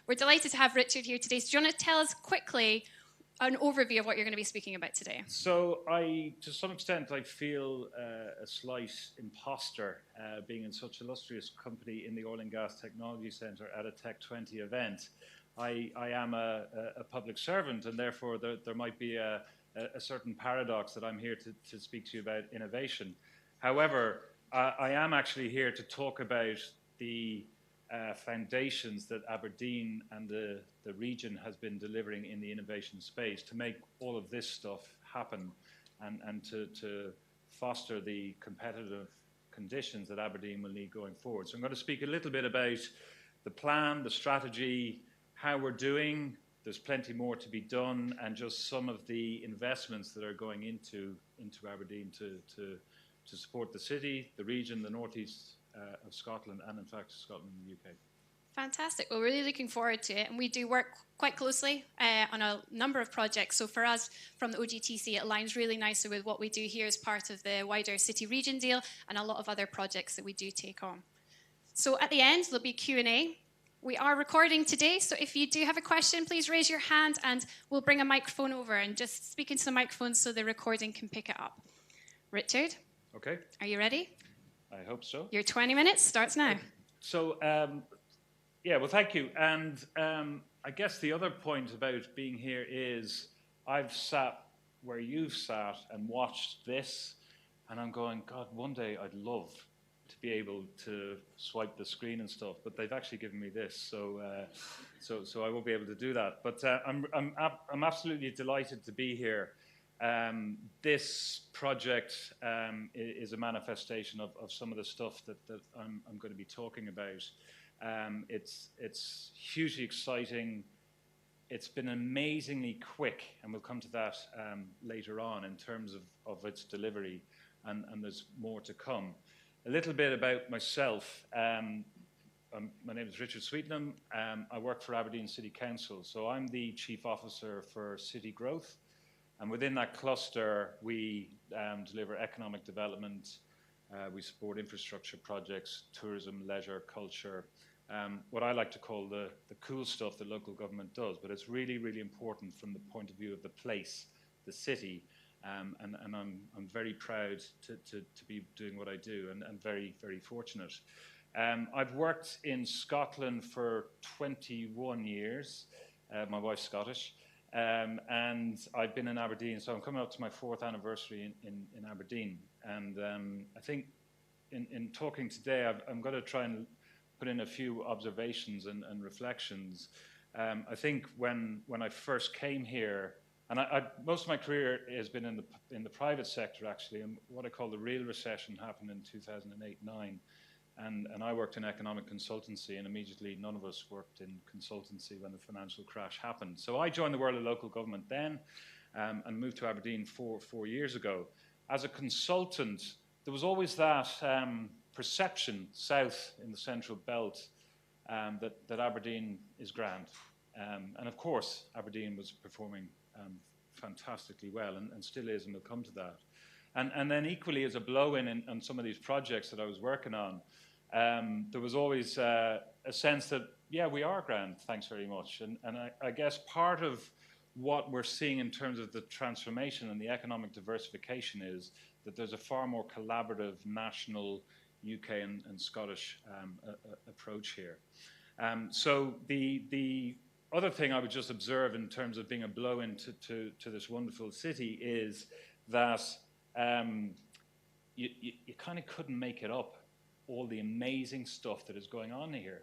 We're delighted to have Richard here today. So do you want to tell us quickly an overview of what you're going to be speaking about today? So to some extent, I feel a slight imposter being in such illustrious company in the Oil and Gas Technology Centre at a Tech20 event. I am a public servant, and therefore there might be a certain paradox that I'm here to speak to you about innovation. However, I am actually here to talk about the foundations that Aberdeen and the region has been delivering in the innovation space to make all of this stuff happen and to foster the competitive conditions that Aberdeen will need going forward. So I'm going to speak a little bit about the plan, the strategy, how we're doing. There's plenty more to be done, and just some of the investments that are going into Aberdeen to support the city, the region, the northeast of Scotland, and in fact Scotland and the UK. Fantastic. Well, we're really looking forward to it, and we do work quite closely on a number of projects. So for us from the OGTC, it aligns really nicely with what we do here as part of the wider city region deal and a lot of other projects that we do take on. So at the end, there'll be Q&A. We are recording today, so if you do have a question, please raise your hand and we'll bring a microphone over and just speak into the microphone so the recording can pick it up. Richard? Okay. Are you ready? I hope so. Your 20 minutes starts now. So, yeah, well, thank you. And I guess the other point about being here is I've sat where you've sat and watched this, and I'm going, God, one day I'd love to be able to swipe the screen and stuff, but they've actually given me this, so I won't be able to do that. But I'm absolutely delighted to be here. This project is a manifestation of some of the stuff that I'm going to be talking about. It's hugely exciting. It's been amazingly quick, and we'll come to that later on in terms of its delivery, and there's more to come. A little bit about myself. My name is Richard Sweetnam. I work for Aberdeen City Council, so I'm the Chief Officer for City Growth. And within that cluster, we deliver economic development, we support infrastructure projects, tourism, leisure, culture, what I like to call the cool stuff that local government does. But it's really, really important from the point of view of the place, the city, and I'm very proud to be doing what I do, and very, very fortunate. I've worked in Scotland for 21 years. My wife's Scottish. And I've been in Aberdeen, so I'm coming up to my 4th anniversary in Aberdeen. And I think in talking today, I'm going to try and put in a few observations and reflections. I think when I first came here, and most of my career has been in the private sector, actually, and what I call the real recession happened in 2008-09. And I worked in economic consultancy, and immediately none of us worked in consultancy when the financial crash happened. So I joined the world of local government then and moved to Aberdeen 4 years ago. As a consultant, there was always that perception south in the central belt that Aberdeen is grand. And of course, Aberdeen was performing fantastically well and still is, and we'll come to that. And then equally as a blow-in on some of these projects that I was working on, there was always a sense that, yeah, we are grand, thanks very much. And I guess part of what we're seeing in terms of the transformation and the economic diversification is that there's a far more collaborative national UK and Scottish approach here. So the other thing I would just observe in terms of being a blow-in to this wonderful city is that you kind of couldn't make it up, all the amazing stuff that is going on here.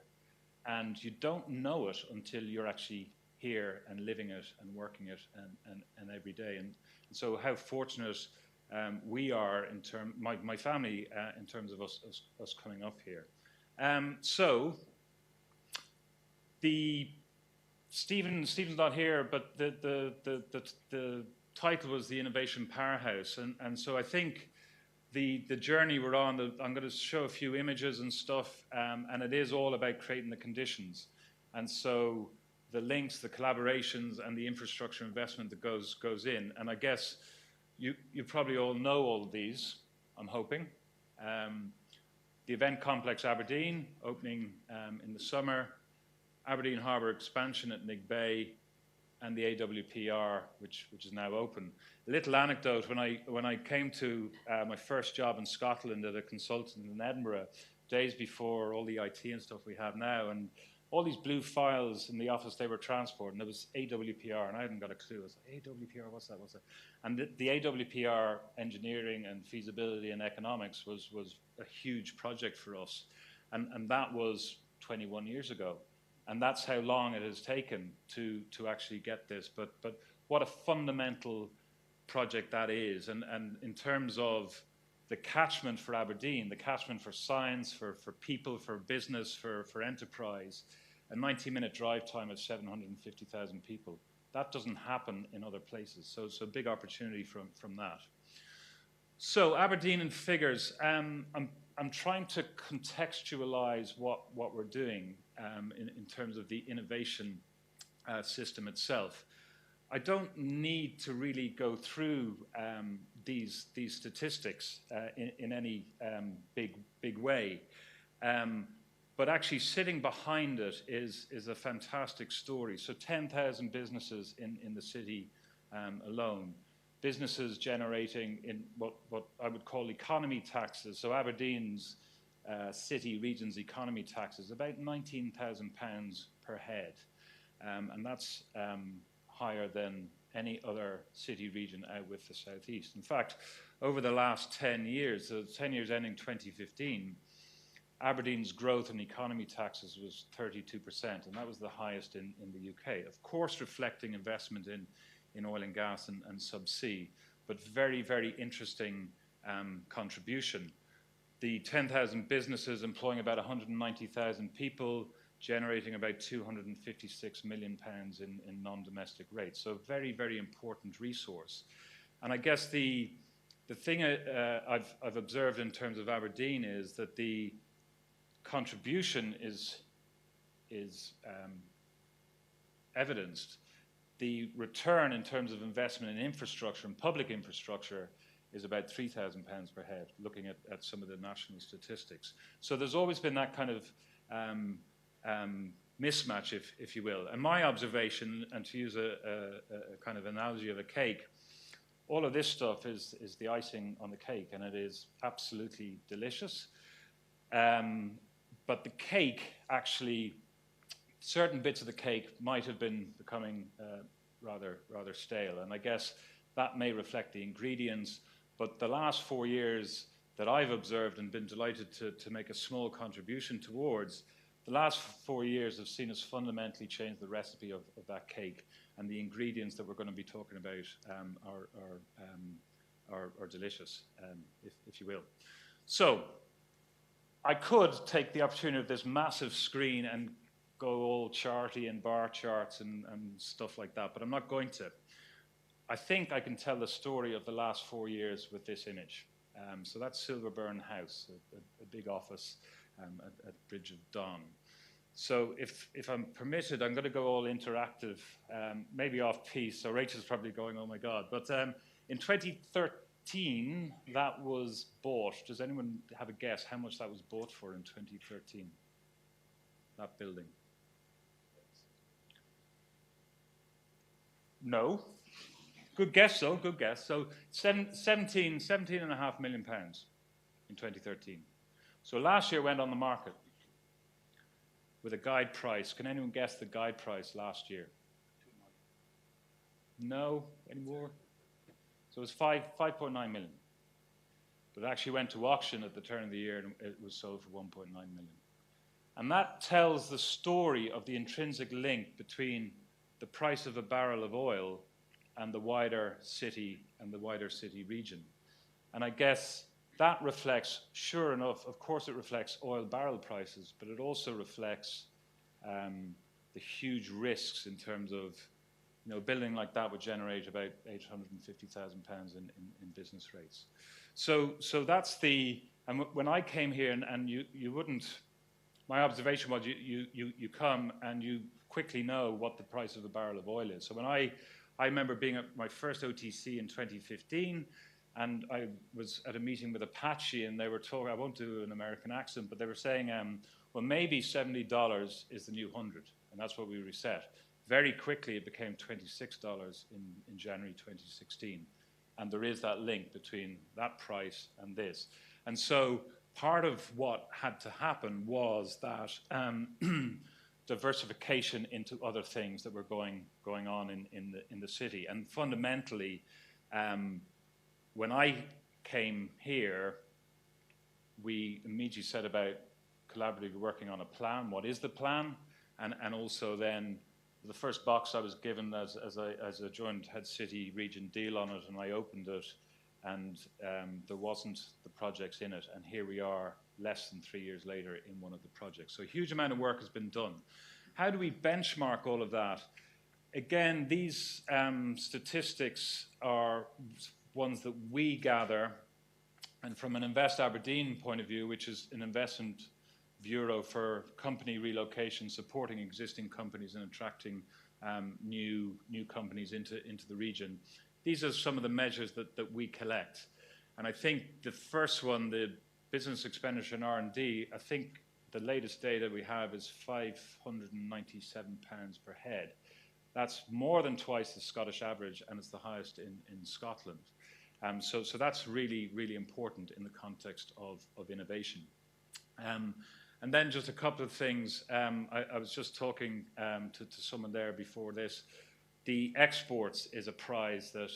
And you don't know it until you're actually here and living it and working it and every day. And so how fortunate we are in terms, my family, in terms of us coming up here. So Stephen's not here, but the title was the Innovation Powerhouse, and so I think the journey we're on, I'm going to show a few images and stuff, and it is all about creating the conditions. And so the links, the collaborations, and the infrastructure investment that goes in. And I guess you probably all know all of these, I'm hoping. The Event Complex Aberdeen, opening in the summer. Aberdeen Harbour expansion at Nig Bay, and the AWPR, which is now open. A little anecdote, when I came to my first job in Scotland at a consultant in Edinburgh, days before all the IT and stuff we have now, and all these blue files in the office they were transporting, there was AWPR, and I hadn't got a clue. I was like, AWPR, what's that? And the AWPR engineering and feasibility and economics was a huge project for us. And that was 21 years ago. And that's how long it has taken to actually get this. But what a fundamental project that is. And in terms of the catchment for Aberdeen, the catchment for science, for people, for business, for enterprise, a 90-minute drive time of 750,000 people. That doesn't happen in other places. So it's a big opportunity from that. So Aberdeen in figures. I'm trying to contextualize what we're doing in terms of the innovation system itself. I don't need to really go through these statistics in any big way, but actually sitting behind it is a fantastic story. So 10,000 businesses in the city alone. Businesses generating in what I would call economy taxes. So Aberdeen's city region's economy taxes, about £19,000 per head. And that's higher than any other city region out with the southeast. In fact, over the last 10 years, so 10 years ending 2015, Aberdeen's growth in economy taxes was 32%, and that was the highest in the UK. Of course, reflecting investment in oil and gas and subsea, but very, very interesting contribution. The 10,000 businesses employing about 190,000 people, generating about £256 million in non-domestic rates. So very, very important resource. And I guess the thing I've observed in terms of Aberdeen is that the contribution is evidenced. The return in terms of investment in infrastructure and public infrastructure is about £3,000 per head, looking at some of the national statistics. So there's always been that kind of mismatch, if you will. And my observation, and to use a kind of analogy of a cake, all of this stuff is the icing on the cake, and it is absolutely delicious. But the cake actually, certain bits of the cake might have been becoming rather stale, and I guess that may reflect the ingredients. But the last 4 years that I've observed and been delighted to make a small contribution towards, the last 4 years have seen us fundamentally change the recipe of that cake, and the ingredients that we're going to be talking about are delicious, if you will. So I could take the opportunity of this massive screen and go all charty and bar charts and stuff like that, but I'm not going to. I think I can tell the story of the last 4 years with this image. So that's Silverburn House, a big office at Bridge of Don. So if I'm permitted, I'm going to go all interactive, maybe off piece. So Rachel's probably going, oh my God. But in 2013, that was bought. Does anyone have a guess how much that was bought for in 2013? That building? No. Good guess, though. Good guess. So 17.5 million pounds in 2013. So last year went on the market with a guide price. Can anyone guess the guide price last year? No? Any more? So it was 5.9 million. But it actually went to auction at the turn of the year and it was sold for 1.9 million. And that tells the story of the intrinsic link between the price of a barrel of oil and the wider city and the wider city region. And I guess that reflects, sure enough, of course it reflects oil barrel prices, but it also reflects the huge risks in terms of, you know, a building like that would generate about £850,000 in business rates. So that's the, and when I came here and you wouldn't, my observation was you come and you quickly know what the price of a barrel of oil is. So when I remember being at my first OTC in 2015, and I was at a meeting with Apache, and they were talking, I won't do an American accent, but they were saying, well, maybe $70 is the new 100. and that's what we reset. Very quickly, it became $26 in January 2016. And there is that link between that price and this. And so part of what had to happen was that diversification into other things that were going on in the city. And fundamentally, when I came here, we immediately set about collaboratively working on a plan. What is the plan? And also then the first box I was given as a joint head city region deal on it, and I opened it, and there wasn't the projects in it. And here we are less than 3 years later in one of the projects. So a huge amount of work has been done. How do we benchmark all of that? Again, these statistics are ones that we gather, and from an Invest Aberdeen point of view, which is an investment bureau for company relocation, supporting existing companies and attracting new companies into the region. These are some of the measures that we collect. And I think the first one, the business expenditure in R&D, I think the latest data we have is £597 per head. That's more than twice the Scottish average, and it's the highest in Scotland. So that's really, really important in the context of innovation. And then just a couple of things. I was just talking to someone there before this. The exports is a prize that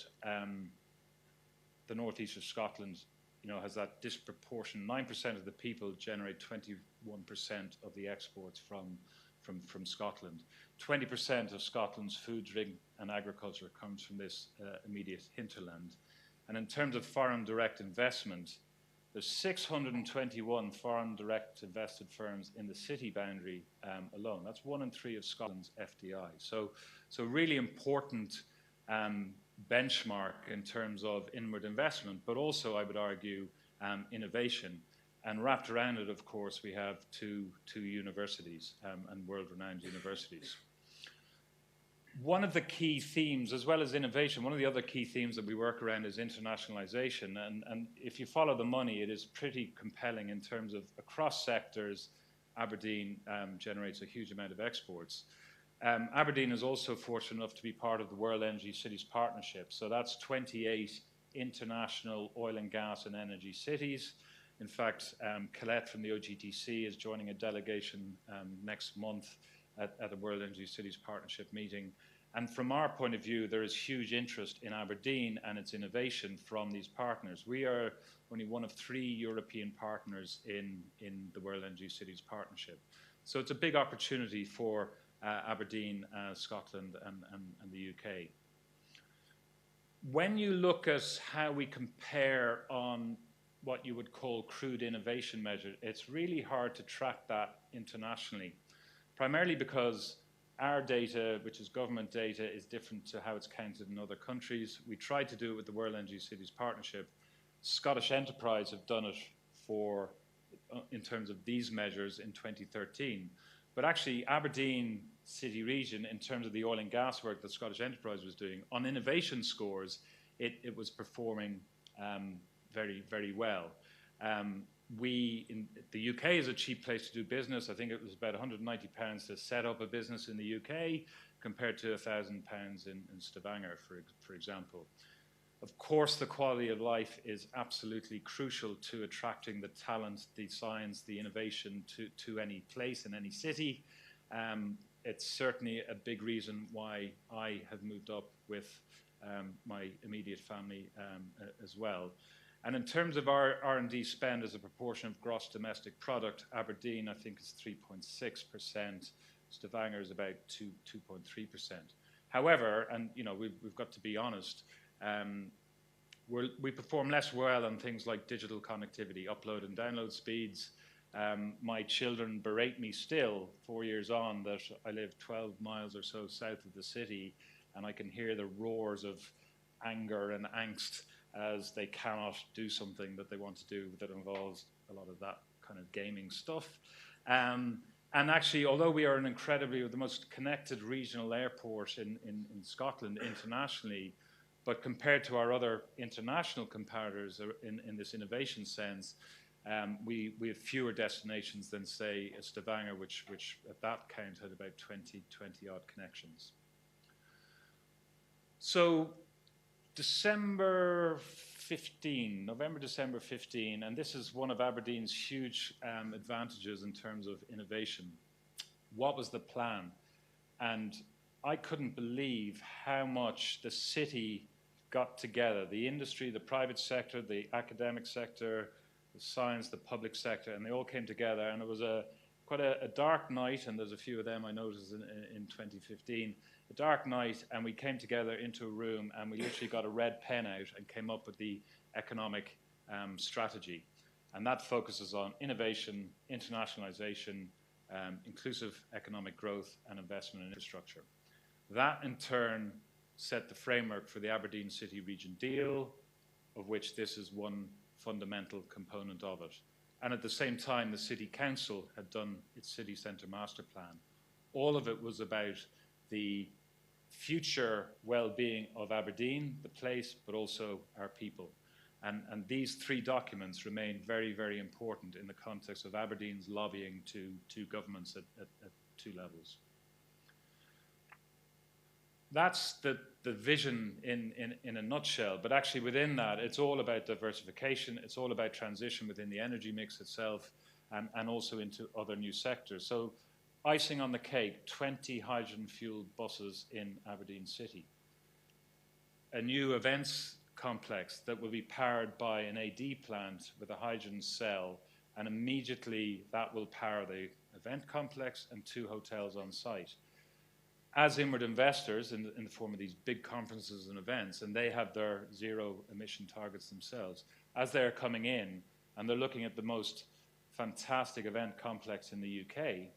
the northeast of Scotland, has that disproportion. 9% of the people generate 21% of the exports from Scotland. 20% of Scotland's food, drink, and agriculture comes from this immediate hinterland. And in terms of foreign direct investment, there's 621 foreign direct invested firms in the city boundary alone. That's 1 in 3 of Scotland's FDI. So really important benchmark in terms of inward investment, but also, I would argue, innovation. And wrapped around it, of course, we have two universities and world-renowned universities. One of the key themes, as well as innovation, one of the other key themes that we work around is internationalization. And if you follow the money, it is pretty compelling in terms of across sectors. Aberdeen generates a huge amount of exports. Aberdeen is also fortunate enough to be part of the World Energy Cities Partnership. So that's 28 international oil and gas and energy cities. In fact, Colette from the OGTC is joining a delegation next month at the World Energy Cities Partnership meeting. And from our point of view, there is huge interest in Aberdeen and its innovation from these partners. We are only one of 3 European partners in the World Energy Cities Partnership. So it's a big opportunity for Aberdeen, Scotland, and the UK. When you look at how we compare on what you would call crude innovation measure, it's really hard to track that internationally. Primarily because our data, which is government data, is different to how it's counted in other countries. We tried to do it with the World Energy Cities Partnership. Scottish Enterprise have done it in terms of these measures in 2013. But actually, Aberdeen City Region, in terms of the oil and gas work that Scottish Enterprise was doing, on innovation scores, it was performing very, very well. In the UK is a cheap place to do business. I think it was about £190 to set up a business in the UK compared to £1,000 in Stavanger, for example. Of course, the quality of life is absolutely crucial to attracting the talent, the science, the innovation to any place in any city. It's certainly a big reason why I have moved up with my immediate family as well. And in terms of our R&D spend as a proportion of gross domestic product, Aberdeen, I think, is 3.6%. Stavanger is about 2.3%. However, and we've got to be honest, we perform less well on things like digital connectivity, upload and download speeds. My children berate me still, 4 years on, that I live 12 miles or so south of the city, and I can hear the roars of anger and angst as they cannot do something that they want to do that involves a lot of that kind of gaming stuff. And actually, although we are the most connected regional airport in Scotland internationally, but compared to our other international competitors in this innovation sense, we have fewer destinations than, say, Stavanger, which at that count had about 20 odd connections. So November, December 15, and this is one of Aberdeen's huge advantages in terms of innovation. What was the plan? And I couldn't believe how much the city got together, the industry, the private sector, the academic sector, the science, the public sector, and they all came together. And it was quite a dark night, and there's a few of them I noticed in 2015, a dark night, and we came together into a room, and we literally got a red pen out and came up with the economic strategy. And that focuses on innovation, internationalization, inclusive economic growth, and investment in infrastructure. That, in turn, set the framework for the Aberdeen City Region deal, of which this is one fundamental component of it. And at the same time, the City Council had done its city centre master plan. All of it was about the future well-being of Aberdeen, the place, but also our people. And these three documents remain very, very important in the context of Aberdeen's lobbying to governments at two levels. That's the vision in a nutshell, but actually within that, it's all about diversification, it's all about transition within the energy mix itself, and also into other new sectors. So icing on the cake, 20 hydrogen-fueled buses in Aberdeen City. A new events complex that will be powered by an AD plant with a hydrogen cell, and immediately that will power the event complex and 2 hotels on site. As inward investors in the form of these big conferences and events, and they have their zero emission targets themselves, as they're coming in and they're looking at the most fantastic event complex in the UK,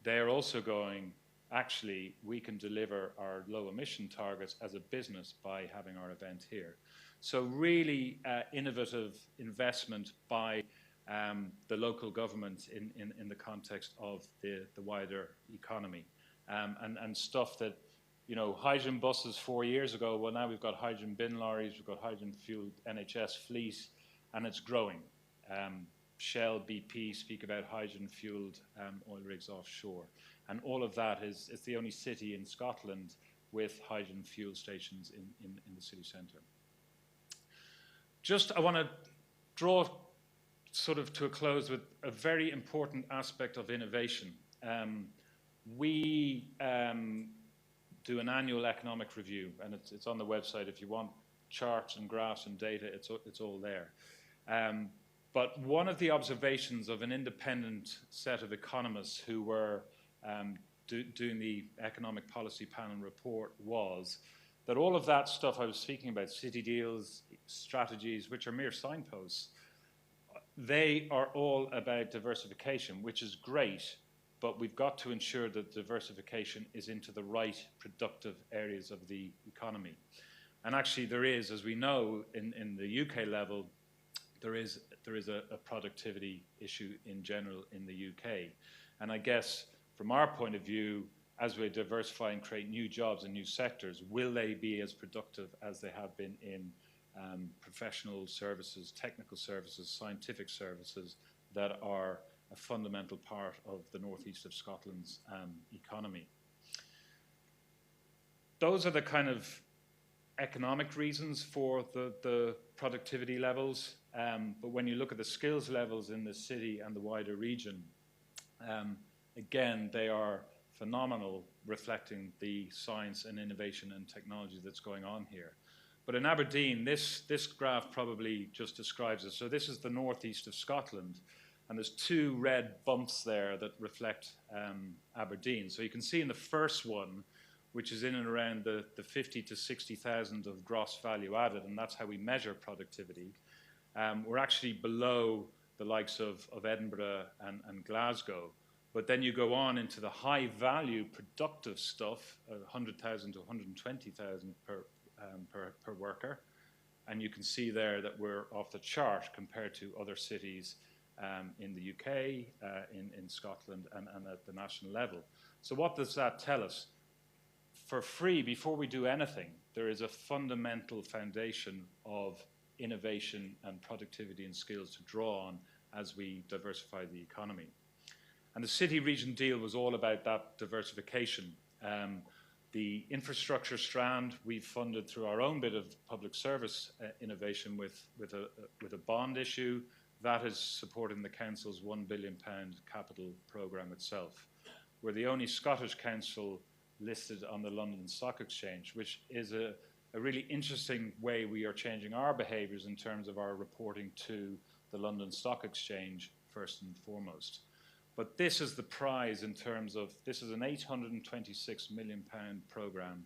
they're also going, actually, we can deliver our low emission targets as a business by having our event here. So really innovative investment by the local government in the context of the wider economy. And stuff that, you know, hydrogen buses 4 years ago, well, now we've got hydrogen bin lorries, we've got hydrogen-fueled NHS fleet, and it's growing. Shell, BP speak about hydrogen-fueled oil rigs offshore. And all of that it's the only city in Scotland with hydrogen fuel stations in the city centre. Just, I want to draw sort of to a close with a very important aspect of innovation. We do an annual economic review, and it's on the website. If you want charts and graphs and data, it's all there. But one of the observations of an independent set of economists who were doing the economic policy panel report was that all of that stuff I was speaking about, city deals, strategies, which are mere signposts, they are all about diversification, which is great, but we've got to ensure that diversification is into the right productive areas of the economy. And actually there is, as we know, in the UK level, there is a productivity issue in general in the UK. And I guess from our point of view, as we diversify and create new jobs in new sectors, will they be as productive as they have been in professional services, technical services, scientific services that are a fundamental part of the northeast of Scotland's economy? Those are the kind of economic reasons for the productivity levels, but when you look at the skills levels in the city and the wider region, again, they are phenomenal, reflecting the science and innovation and technology that's going on here. But in Aberdeen, this graph probably just describes it. So this is the northeast of Scotland, and there's 2 red bumps there that reflect Aberdeen. So you can see in the first one, which is in and around the 50 to 60,000 of gross value added, and that's how we measure productivity. We're actually below the likes of Edinburgh and Glasgow. But then you go on into the high value productive stuff, 100,000 to 120,000 per worker. And you can see there that we're off the chart compared to other cities in the UK, in Scotland, and at the national level. So what does that tell us? For free, before we do anything, there is a fundamental foundation of innovation and productivity and skills to draw on, as we diversify the economy. And the city-region deal was all about that diversification. The infrastructure strand we've funded through our own bit of public service innovation with a bond issue. That is supporting the council's £1 billion capital programme itself. We're the only Scottish council listed on the London Stock Exchange, which is a really interesting way we are changing our behaviours in terms of our reporting to the London Stock Exchange first and foremost. But this is the prize in terms of, this is an £826 million programme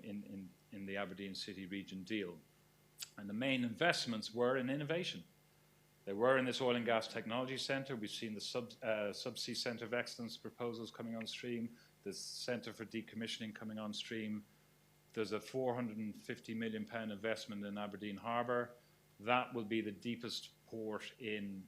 in the Aberdeen City Region deal. And the main investments were in innovation. They were in this oil and gas technology centre. We've seen the Subsea Centre of Excellence proposals coming on stream, the Centre for Decommissioning coming on stream. There's a £450 million investment in Aberdeen Harbour. That will be the deepest port in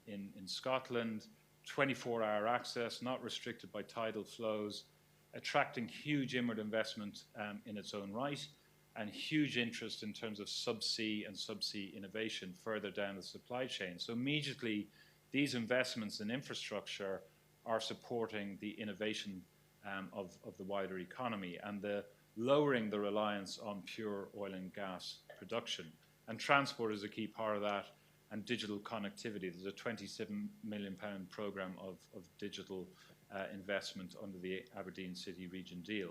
Scotland. 24-hour access, not restricted by tidal flows, attracting huge inward investment in its own right, and huge interest in terms of subsea and subsea innovation further down the supply chain. So immediately, these investments in infrastructure are supporting the innovation of the wider economy and the lowering the reliance on pure oil and gas production. And transport is a key part of that, and digital connectivity. There's a £27 million programme of digital investment under the Aberdeen City Region deal.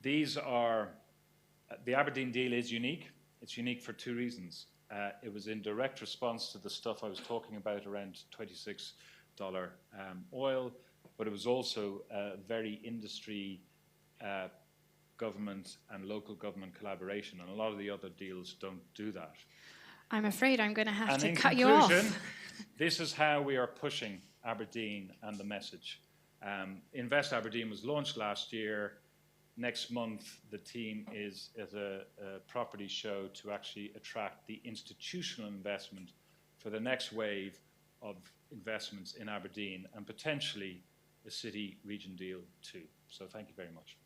These are, the Aberdeen deal is unique. It's unique for two reasons. It was in direct response to the stuff I was talking about around $26 oil, but it was also very industry, government and local government collaboration, and a lot of the other deals don't do that. I'm afraid I'm going to have to cut you off. This is how we are pushing Aberdeen and the message. Invest Aberdeen was launched last year. Next month, the team is at a property show to actually attract the institutional investment for the next wave of investments in Aberdeen and potentially a city region deal too. So thank you very much.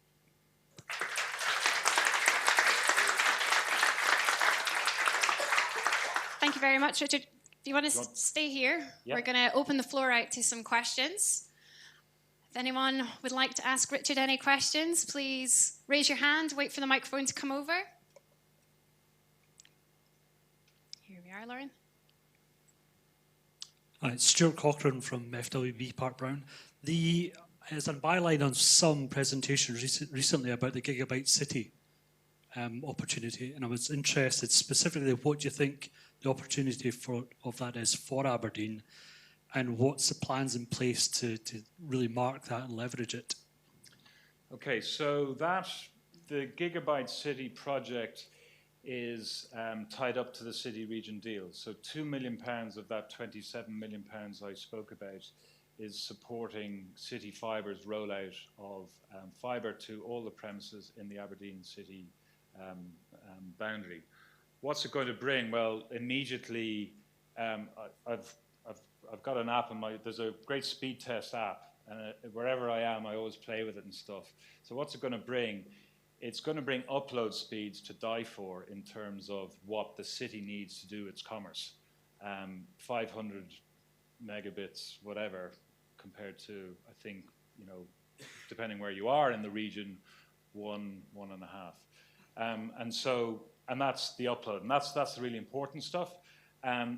Thank you very much, Richard. If you want to stay here, yeah. We're going to open the floor out to some questions. If anyone would like to ask Richard any questions, please raise your hand, wait for the microphone to come over. Here we are, Lauren. Hi, it's Stuart Cochrane from FWB Park Brown. There's a byline on some presentations recently about the Gigabyte City opportunity, and I was interested specifically what do you think the opportunity of that is for Aberdeen, and what's the plans in place to really mark that and leverage it? Okay, so the Gigabyte City project is tied up to the city region deal. So £2 million of that £27 million I spoke about is supporting City Fibre's rollout of fibre to all the premises in the Aberdeen city boundary. What's it going to bring? Well, immediately, I've got an app on there's a great speed test app, and wherever I am, I always play with it and stuff. So what's it going to bring? It's going to bring upload speeds to die for in terms of what the city needs to do its commerce. 500 megabits, whatever, compared to, I think, depending where you are in the region, 1.5. And that's the upload, and that's the really important stuff.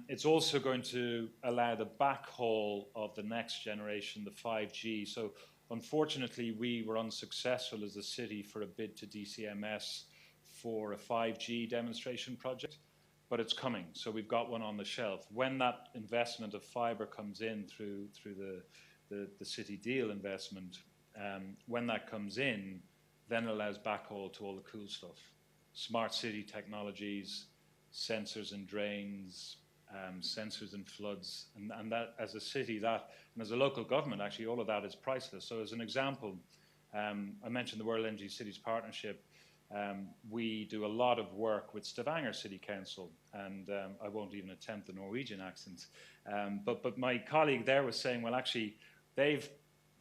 It's also going to allow the backhaul of the next generation, the 5G. So unfortunately, we were unsuccessful as a city for a bid to DCMS for a 5G demonstration project, but it's coming. So we've got one on the shelf. When that investment of fibre comes in through the city deal investment, when that comes in, then it allows backhaul to all the cool stuff. Smart city technologies, sensors in drains, sensors in floods, and that as a city, and as a local government, actually all of that is priceless. So as an example, I mentioned the World Energy Cities Partnership. We do a lot of work with Stavanger City Council, and I won't even attempt the Norwegian accent. But my colleague there was saying, well, actually, they're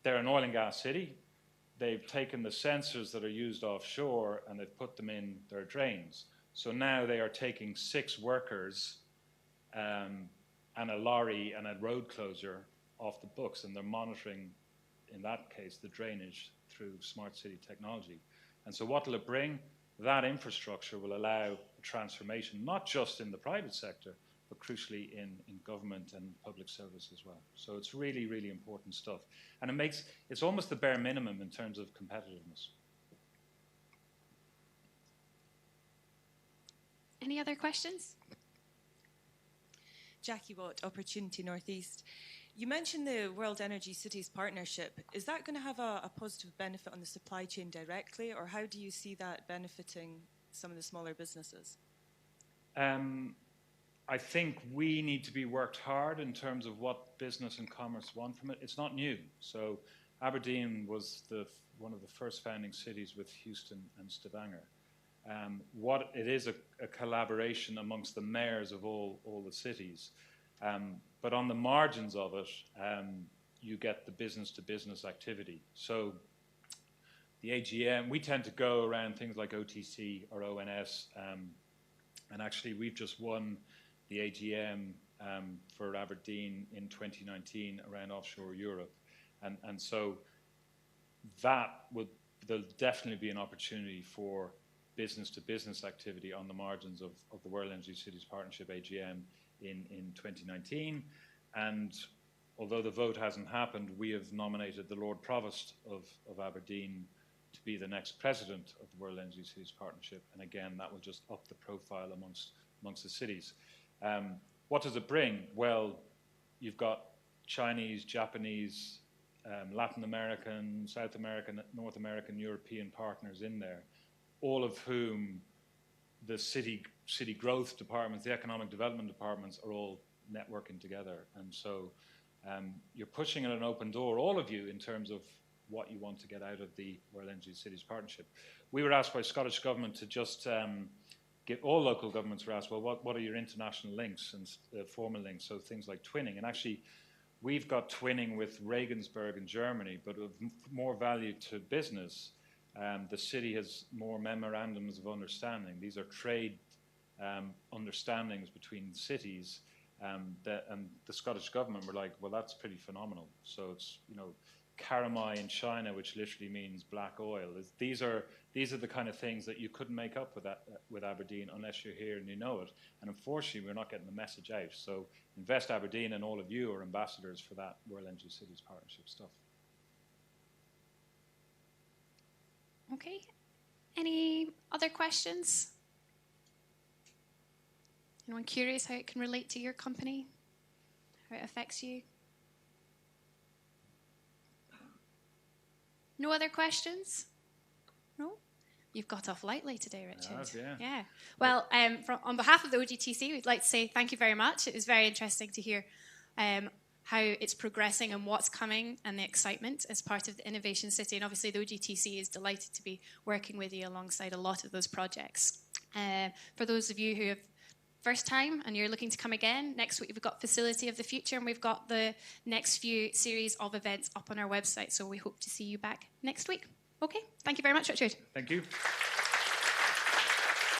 an oil and gas city. They've taken the sensors that are used offshore and they've put them in their drains. So now they are taking 6 workers and and a lorry and a road closure off the books, and they're monitoring, in that case, the drainage through smart city technology. And so what will it bring? That infrastructure will allow a transformation, not just in the private sector, but crucially in government and public service as well. So it's really, really important stuff. And it's almost the bare minimum in terms of competitiveness. Any other questions? Jackie Watt, Opportunity Northeast. You mentioned the World Energy Cities Partnership. Is that going to have a positive benefit on the supply chain directly, or how do you see that benefiting some of the smaller businesses? I think we need to be worked hard in terms of what business and commerce want from it. It's not new. So Aberdeen was one of the first founding cities with Houston and Stavanger. What it is a collaboration amongst the mayors of all the cities. But on the margins of it, you get the business-to-business activity. So the AGM, we tend to go around things like OTC or ONS, and actually we've just won the AGM for Aberdeen in 2019 around offshore Europe. And so there'll definitely be an opportunity for business-to-business activity on the margins of the World Energy Cities Partnership AGM in 2019. And although the vote hasn't happened, we have nominated the Lord Provost of Aberdeen to be the next president of the World Energy Cities Partnership. And again, that will just up the profile amongst the cities. What does it bring? Well, you've got Chinese, Japanese, Latin American, South American, North American, European partners in there, all of whom the city growth departments, the economic development departments are all networking together. And so you're pushing at an open door, all of you, in terms of what you want to get out of the World Energy Cities Partnership. We were asked by Scottish Government to just all local governments were asked, well, what are your international links and formal links? So things like twinning. And actually, we've got twinning with Regensburg in Germany, but of more value to business. The city has more memorandums of understanding. These are trade understandings between cities, and the Scottish Government were like, well, that's pretty phenomenal. So it's, Karamai in China, which literally means black oil. These are the kind of things that you couldn't make up with Aberdeen unless you're here and you know it. And unfortunately, we're not getting the message out. So Invest Aberdeen and all of you are ambassadors for that World Energy Cities Partnership stuff. Okay. Any other questions? Anyone curious how it can relate to your company? How it affects you? No other questions? No? You've got off lightly today, Richard. I have, yeah. Yeah. Well, on behalf of the OGTC, we'd like to say thank you very much. It was very interesting to hear how it's progressing and what's coming and the excitement as part of the Innovation City. And obviously the OGTC is delighted to be working with you alongside a lot of those projects. For those of you who have first time and you're looking to come again, next week we've got Facility of the Future, and we've got the next few series of events up on our website. So we hope to see you back next week. Okay, thank you very much, Richard. Thank you.